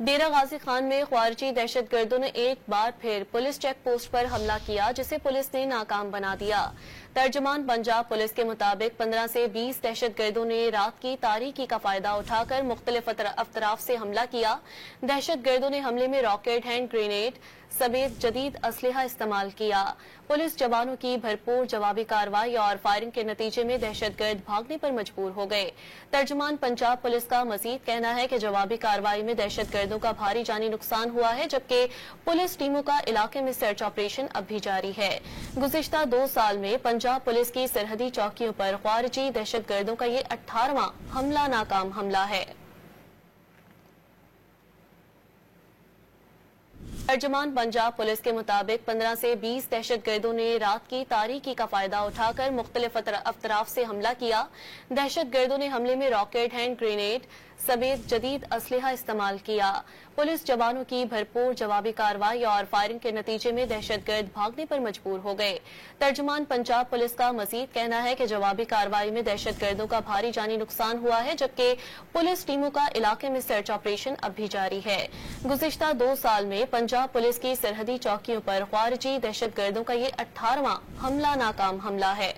डेरा गाजी खान में ख्वारिजी दहशत गर्दों ने एक बार फिर पुलिस चेक पोस्ट पर हमला किया, जिसे पुलिस ने नाकाम बना दिया। तर्जुमान पंजाब पुलिस के मुताबिक 15 से 20 दहशत गर्दों ने रात की तारीकी का फायदा उठाकर मुख्तलिफ अतराफ से हमला किया। दहशत गर्दों ने हमले में रॉकेट, हैंड ग्रेनेड समेत जदीद असलहा इस्तेमाल किया। पुलिस जवानों की भरपूर जवाबी कार्रवाई और फायरिंग के नतीजे में दहशतगर्द भागने पर मजबूर हो गए। तर्जुमान पंजाब पुलिस का मजीद कहना है कि जवाबी कार्रवाई में दहशतगर्दों का भारी जानी नुकसान हुआ है, जबकि पुलिस टीमों का इलाके में सर्च ऑपरेशन अब भी जारी है। गुज़िश्ता 2 साल में पंजाब पुलिस की सरहदी चौकियों पर ख्वारिजी दहशतगर्दों का ये 18वां हमला नाकाम हमला है। तर्जुमान पंजाब पुलिस के मुताबिक 15 से 20 दहशतगर्दों ने रात की तारीकी का फायदा उठाकर मुख्तलिफ अतराफ से हमला किया। दहशतगर्दों ने हमले में रॉकेट, हैंड ग्रेनेड समेत जदीद असलहा इस्तेमाल किया। पुलिस जवानों की भरपूर जवाबी कार्रवाई और फायरिंग के नतीजे में दहशतगर्द भागने पर मजबूर हो गए। तर्जुमान पंजाब पुलिस का मजीद कहना है कि जवाबी कार्रवाई में दहशतगर्दों का भारी जानी नुकसान हुआ है, जबकि पुलिस टीमों का इलाके में सर्च ऑपरेशन अब भी जारी है। गुज़िश्ता 2 साल में पंजाब पुलिस की सरहदी चौकियों पर ख्वारिजी दहशतगर्दों का ये 18वां हमला नाकाम हमला है।